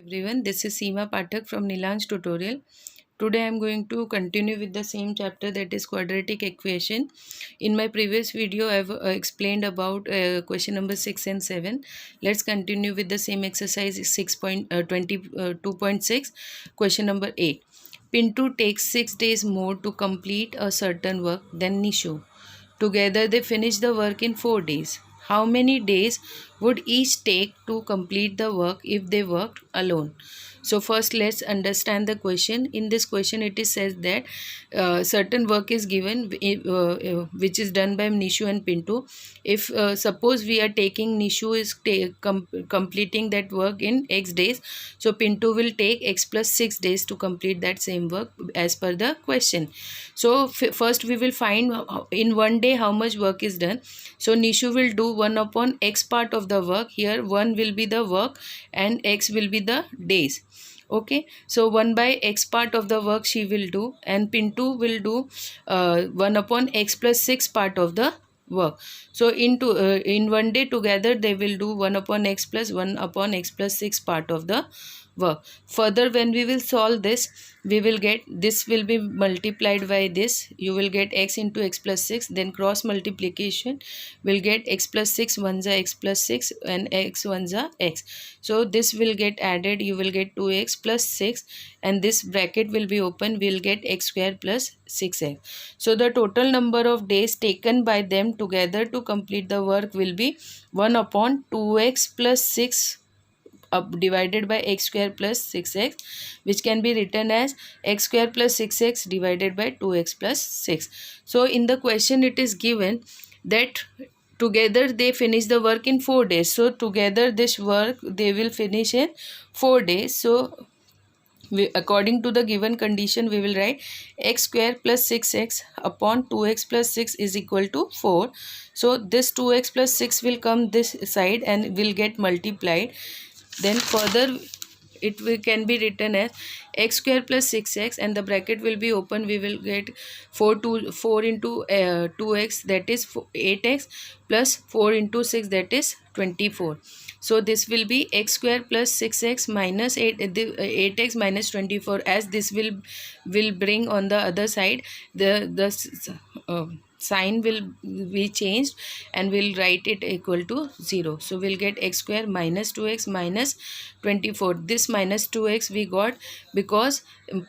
Everyone, this is Seema Pathak from Nilanj Tutorial. Today I am going to continue with the same chapter, that is quadratic equation. In my previous video I have explained about question number 6 and 7. Let's continue with the same exercise 6.22.6. Question number 8. Pintu takes 6 days more to complete a certain work than Nishu. Together they finish the work in 4 days. How many days would each take to complete the work if they worked alone? So first let's understand the question. In this question it is says that certain work is given which is done by Nishu and Pintu. If suppose we are taking Nishu is completing that work in X days, so Pintu will take X plus 6 days to complete that same work as per the question. So first we will find in one day how much work is done. So Nishu will do 1 upon X part of the work. Here 1 will be the work and X will be the days. Okay, so 1 by X part of the work she will do, and Pintu will do 1 upon X plus 6 part of the work. So in one day together they will do 1 upon X plus 1 upon X plus 6 part of the work. Further, when we will solve this, we will get this will be multiplied by this. You will get X into X plus 6, then cross multiplication will get X plus 6 ones are X plus 6 and X ones are X. So this will get added, you will get 2X plus 6, and this bracket will be open, we will get X square plus 6X. So the total number of days taken by them together to complete the work will be 1 upon 2X plus 6 divided by X square plus 6X, which can be written as X square plus 6X divided by 2X plus 6. So in the question it is given that together they finish the work in 4 days. So together this work they will finish in 4 days. So according to the given condition we will write X square plus 6X upon 2X plus 6 is equal to 4. So this 2X plus 6 will come this side and will get multiplied. Then further can be written as X square plus 6X, and the bracket will be open, we will get 4 into 2X, that is 8X, plus 4 into 6, that is 24. So this will be X square plus 6X minus 8X minus 24, as this will bring on the other side the sign will be changed and we'll write it equal to 0. So we'll get X square minus 2X minus 24. This minus 2X we got because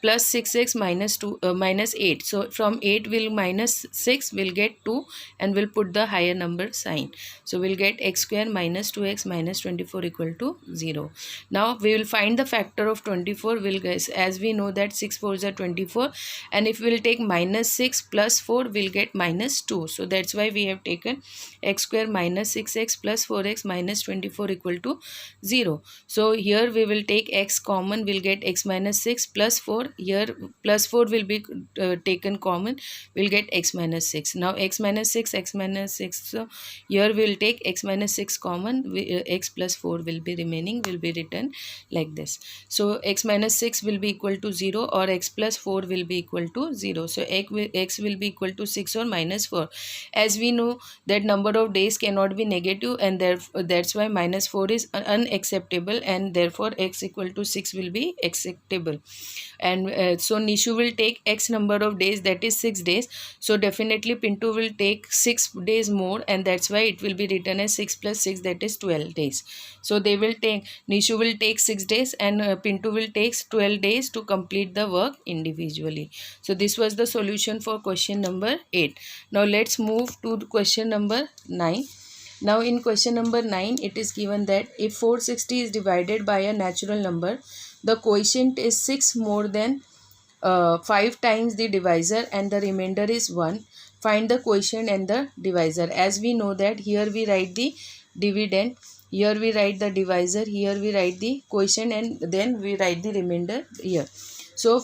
plus 6X minus 2 minus 8. So from 8 we'll minus 6, we'll get 2, and we'll put the higher number sign. So we'll get X square minus 2X minus 24 equal to 0. Now we will find the factor of 24. We'll guess, as we know that 6 4s are 24, and if we'll take minus 6 plus 4 we'll get minus 2. So that's why we have taken X square minus 6X plus 4X minus 24 equal to 0. So here we will take X common, we'll get X minus 6 plus 4. Here plus 4 will be taken common, we'll get X minus 6. Now X minus 6, X minus 6. So here we'll take X minus 6 common, X plus 4 will be remaining, will be written like this. So X minus 6 will be equal to 0, or X plus 4 will be equal to 0. So X will be equal to 6 or minus 4. As we know that number of days cannot be negative, and that's why minus 4 is unacceptable, and therefore X equal to 6 will be acceptable. And so Nishu will take X number of days, that is 6 days. So definitely Pintu will take 6 days more, and that's why it will be written as 6 plus 6, that is 12 days. So they will take, Nishu will take 6 days and Pintu will take 12 days to complete the work individually. So this was the solution for question number 8. Now let's move to question number 9. Now in question number 9 it is given that if 460 is divided by a natural number, the quotient is 6 more than 5 times the divisor and the remainder is 1. Find the quotient and the divisor. As we know that here we write the dividend, here we write the divisor, here we write the quotient, and then we write the remainder here. So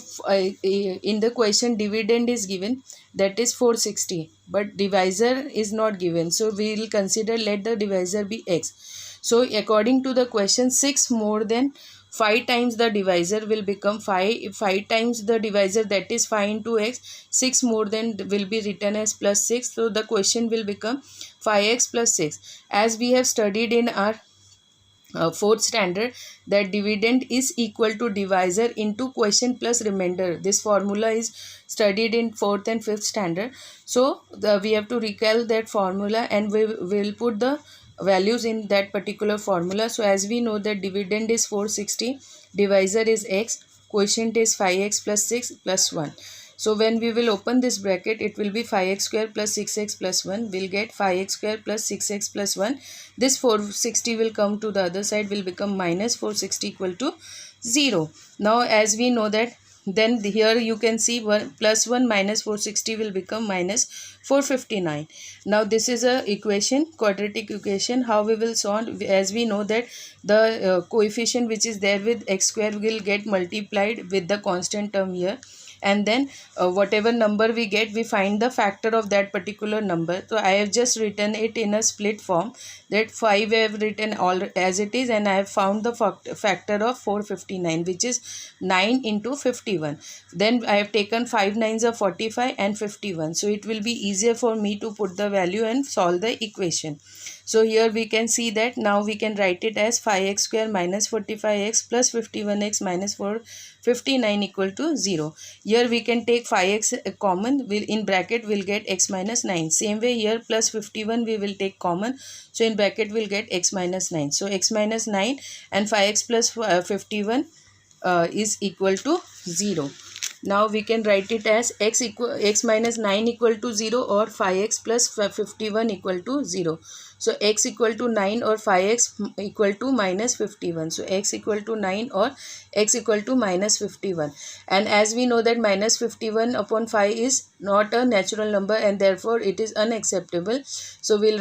in the question dividend is given, that is 460, but divisor is not given. So we will consider, let the divisor be X. So according to the question, 6 more than 5 times the divisor will become 5 times the divisor, that is 5 into X. 6 more than will be written as plus 6. So the question will become 5X plus 6. As we have studied in our fourth standard, that dividend is equal to divisor into quotient plus remainder. This formula is studied in fourth and fifth standard. So we have to recall that formula and we will put the values in that particular formula. So as we know that dividend is 460, divisor is x, quotient is 5x plus 6 plus 1. So when we will open this bracket, it will be 5x square plus 6x plus 1. We'll get 5x square plus 6x plus 1. This 460 will come to the other side, will become minus 460 equal to 0. Now as we know that, then here you can see 1 plus 1 minus 460 will become minus 459. Now this is a equation, quadratic equation. How we will solve? As we know that the coefficient which is there with x square will get multiplied with the constant term here, and then whatever number we get, we find the factor of that particular number. So I have just written it in a split form, that 5 I have written all as it is, and I have found the factor of 459, which is 9 into 51. Then I have taken 5 nines are 45 and 51. So it will be easier for me to put the value and solve the equation. So here we can see that now we can write it as 5x square minus 45x plus 51x minus 459 equal to 0. Here we can take 5x common, will in bracket will get x minus 9. Same way here plus 51 we will take common, so in bracket we'll get x minus 9. So x minus 9 and 5x plus 51 is equal to 0. Now we can write it as x minus 9 equal to 0 or 5x plus 51 equal to 0. So x equal to 9 or 5x equal to minus 51. So x equal to 9 or x equal to minus 51. And as we know that minus 51 upon 5 is not a natural number and therefore it is unacceptable. So we'll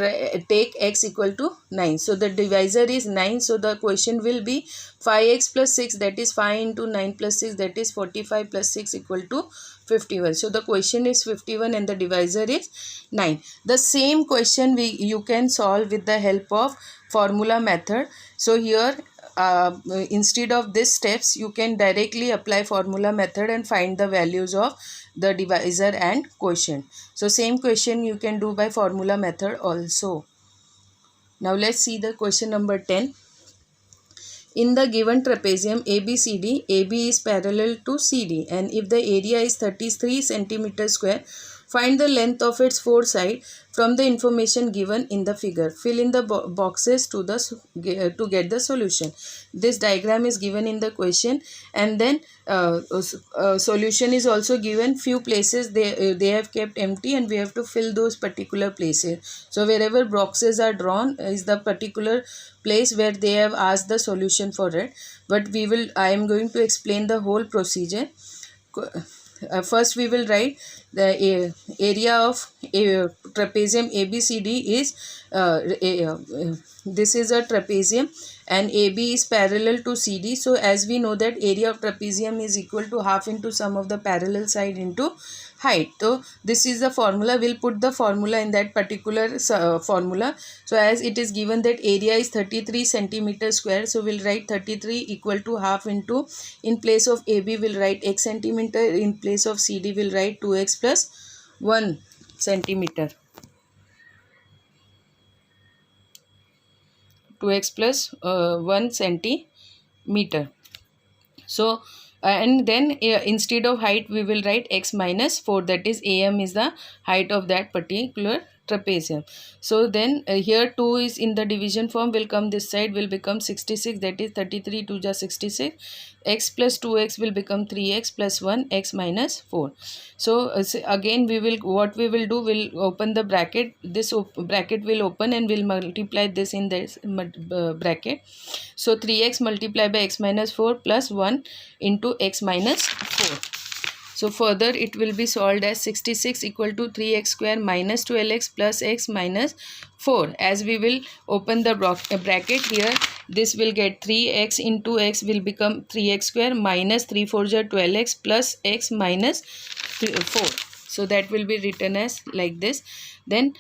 take x equal to 9. So the divisor is 9. So the question will be 5x plus 6, that is 5 into 9 plus 6, that is 45 plus 6 equal to 51. So the question is 51 and the divisor is 9. The same question you can solve with the help of formula method. So here instead of these steps, you can directly apply formula method and find the values of the divisor and quotient. So same question you can do by formula method also. Now let's see the question number 10. In the given trapezium ABCD, AB is parallel to CD, and if the area is 33 cm square, find the length of its four sides from the information given in the figure. Fill in the boxes to get the solution. This diagram is given in the question, and then solution is also given. Few places they have kept empty and we have to fill those particular places. So wherever boxes are drawn is the particular place where they have asked the solution for it. But I am going to explain the whole procedure. First we will write the area of a trapezium ABCD is this is a trapezium and AB is parallel to CD. So as we know that area of trapezium is equal to half into sum of the parallel side into height. So this is the formula. We'll put the formula in that particular formula. So as it is given that area is 33 cm square, so we'll write 33 equal to half into, in place of AB we'll write x centimeter, in place of CD we'll write 2x plus 1 centimeter. 2x plus 1 centimeter. So and then instead of height we will write x minus 4, that is AM is the height of that particular trapezium. So then here 2 is in the division form, will come this side, will become 66, that is 33 2 ja 66. X plus 2x will become 3x plus 1 x minus 4. So again what we will do, we'll open the bracket. This bracket will open and we'll multiply this in this bracket. So 3x multiplied by x minus 4 plus 1 into x minus 4. So further it will be solved as 66 equal to 3x square minus 12x plus x minus 4. As we will open the bracket here, this will get 3x into x will become 3x square minus 3 4 ja 12x plus x minus 4. So that will be written as like this. then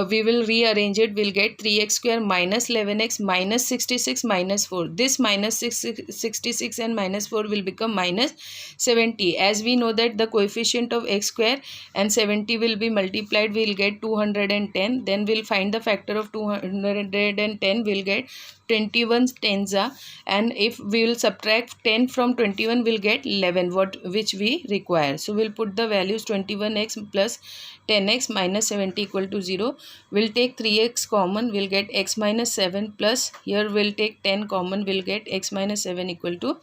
we will rearrange it. We'll get 3x square minus 11x minus 66 minus 4. This minus 66 and minus 4 will become minus 70. As we know that the coefficient of x square and 70 will be multiplied, we'll get 210. Then we'll find the factor of 210, we'll get 21 tens are, and if we will subtract 10 from 21, we'll get 11, which we require. So we'll put the values 21x plus 10x minus 70 equal to 0. We'll take 3x common, we'll get x minus 7, plus here we'll take 10 common, we'll get x minus 7 equal to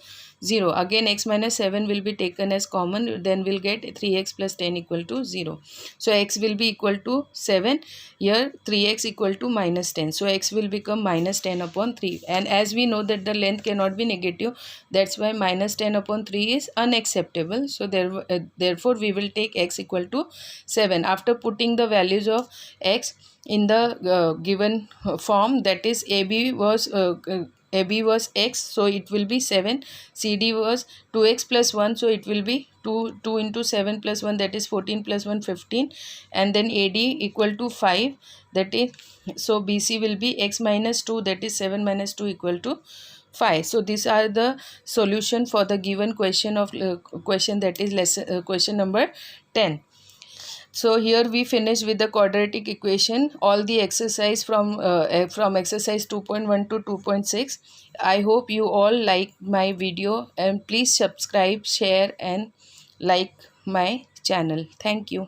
0. Again x minus 7 will be taken as common, then we'll get 3x plus 10 equal to 0. So x will be equal to 7. Here 3x equal to minus 10. So x will become minus 10 upon 3. And as we know that the length cannot be negative, that's why minus 10 upon 3 is unacceptable. So therefore we will take x equal to 7. After putting the values of x in the given form, that is AB was x, so it will be 7. CD was 2x plus 1, so it will be 2 into 7 plus 1, that is 14 plus 1 15. And then AD equal to 5, that is, so BC will be x minus 2, that is 7 minus 2 equal to 5. So these are the solution for the given question of question, that is lesson question number 10. So here we finish with the quadratic equation, all the exercise from exercise 2.1 to 2.6. I hope you all like my video, and please subscribe, share and like my channel. Thank you.